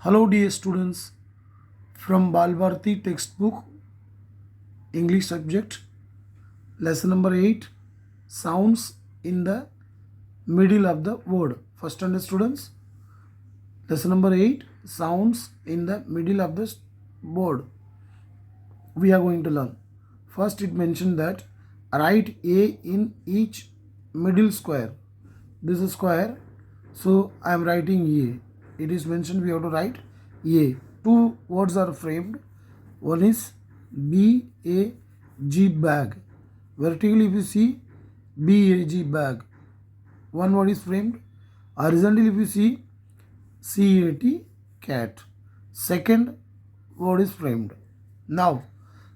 Hello dear students, from Balbharti textbook English subject lesson number 8, sounds in the middle of the word. First standard students, lesson number 8, sounds in the middle of the word. We are going to learn. First it mentioned that write A in each middle square. This is square, so I am writing A. It is mentioned we have to write A. Two words are framed. One is B-A-G, bag. Vertically if you see B-A-G, bag. One word is framed. Horizontally if you see C-A-T, cat. Second word is framed. Now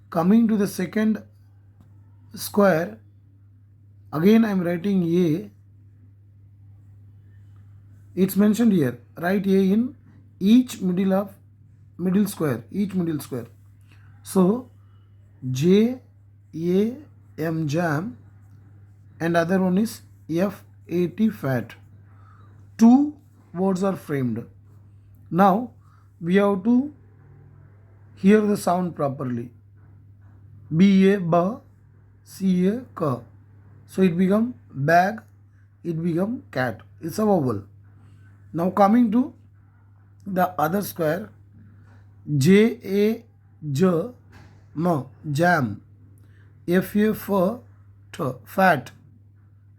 coming to the second square, again I am writing A. It's mentioned here, write A in each middle square, each middle square. So J-A-M, jam, and other one is F-A-T, fat. Two words are framed. Now we have to hear the sound properly. B-A, ba, C-A, ka. So it become bag, it become cat. It's a vowel. Now coming to the other square, J-A-J, ma, jam. F-A-F, t, fat.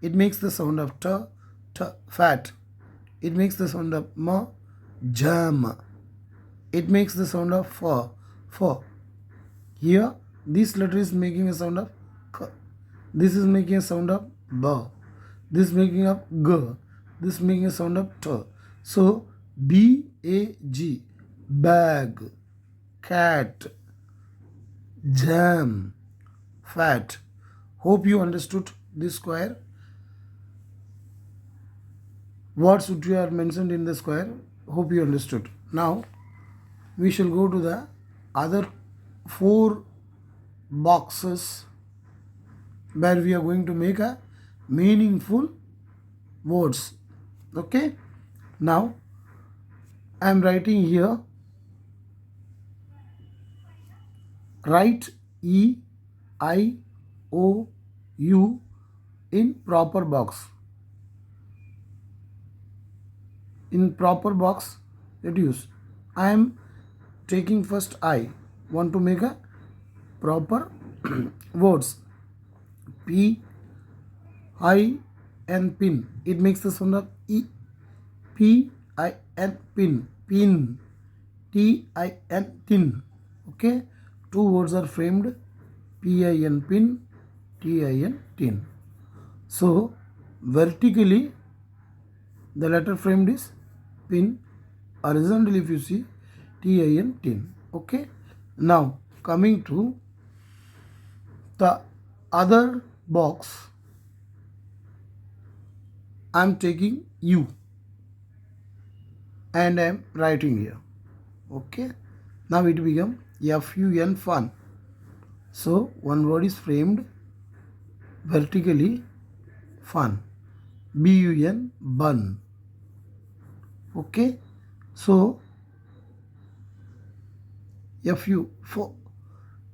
It makes the sound of t, fat. It makes the sound of ma, jam. It makes the sound of f. Here, this letter is making a sound of k. This is making a sound of b. This is making of g. This is making a sound of t. So, B-A-G, bag, cat, jam, fat. Hope you understood this square. Words which are mentioned in the square. Hope you understood. Now, we shall go to the other 4 boxes where we are going to make a meaningful words. Okay? Now, I am writing here, write E, I, O, U in proper box. In proper box, reduce. I am taking first I. Want to make a proper words. P, I, N, pin. It makes the sound of E. P, I, N, pin. Pin. T, I, N, tin. Okay. Two words are framed. P, I, N, pin. T, I, N, tin. So, vertically, the letter framed is pin. Horizontally, if you see, T, I, N, tin. Okay. Now, coming to the other box, I am taking U and I am writing here. Okay. Now it become F-U-N, fun. So one word is framed vertically, fun. B-U-N, bun. Okay. So F-U, for,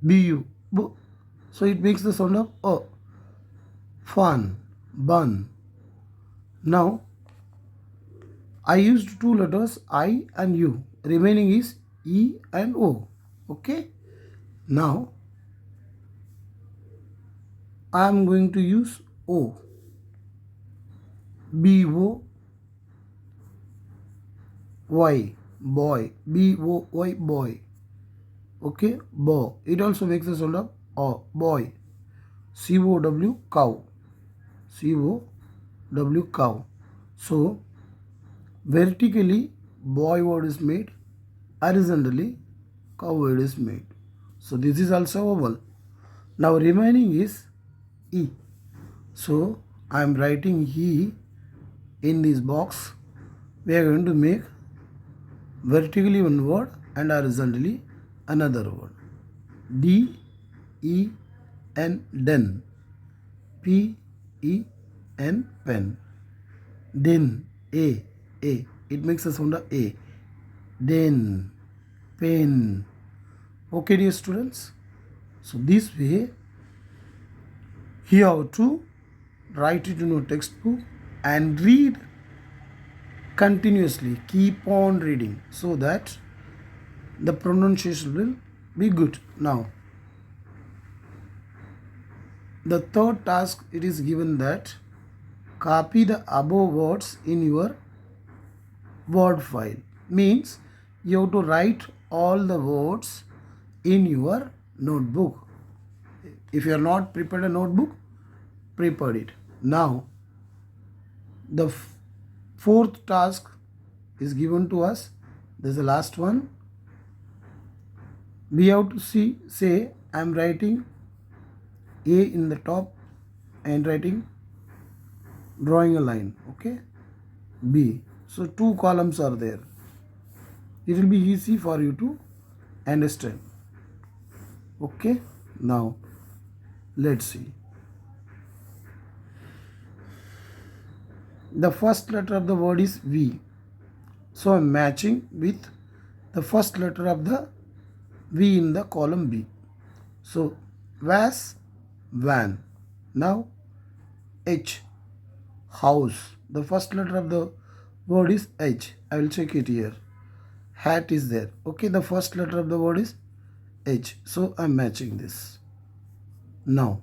B-U, bu. So it makes the sound of A. Fun, bun. Now I used 2 letters I and U. Remaining is E and O. Okay. Now I am going to use O. B-O-Y, boy. B-O-Y, boy. Okay. Bo. It also makes the sound of O, boy. C-O-W, cow. C-O-W, cow. So vertically, boy word is made. Horizontally, cow word is made. So this is also a vowel. Now remaining is E. So I am writing E in this box. We are going to make vertically one word and horizontally another word. D, E, N, den. P, E, N, pen. Din, A. It makes a sound of A. den, pen. Okay, dear students. So this way you have to write it in your textbook and read continuously. Keep on reading so that the pronunciation will be good. Now the third task, it is given that copy the above words in your word file. Means you have to write all the words in your notebook. If you are not prepared a notebook, prepare it. Now the fourth task is given to us. This is the last one. We have to say I am writing A in the top and drawing a line. Okay, B. So 2 columns are there. It will be easy for you to understand. Okay, now let's see. The first letter of the word is V. So I'm matching with the first letter of the V in the column B. So vas, van. Now H, house. The first letter of the word is H. I will check it here. Hat is there. Okay, the first letter of the word is H. So I'm matching this. Now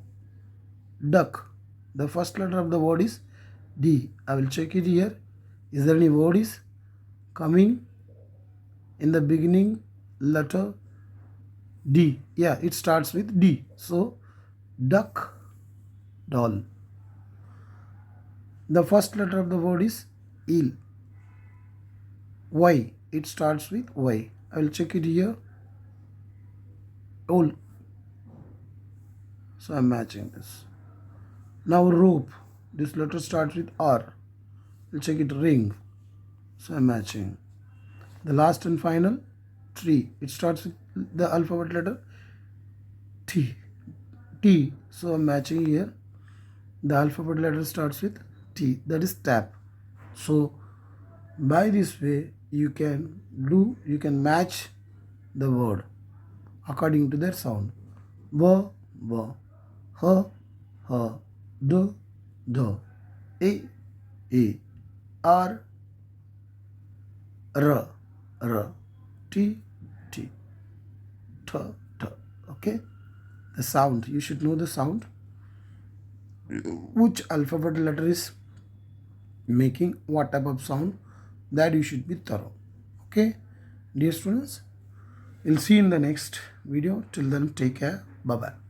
duck. The first letter of the word is D. I will check it here. Is there any word is coming in the beginning letter D? Yeah, it starts with D. So duck, doll. The first letter of the word is eel. Y. It starts with Y. I will check it here. Old. So I'm matching this. Now rope. This letter starts with R. We'll check it ring. So I'm matching. The last and final, tree. It starts with the alphabet letter T. T. So I'm matching here. The alphabet letter starts with T. That is tap. So by this way you can match the word according to their sound. B, B, H, H, D, D, A, R, R, R, T, T, T, T. Okay, the sound, you should know the sound, which alphabet letter is making what type of sound, that you should be thorough. Okay, dear students, we'll see you in the next video. Till then, take care. Bye bye.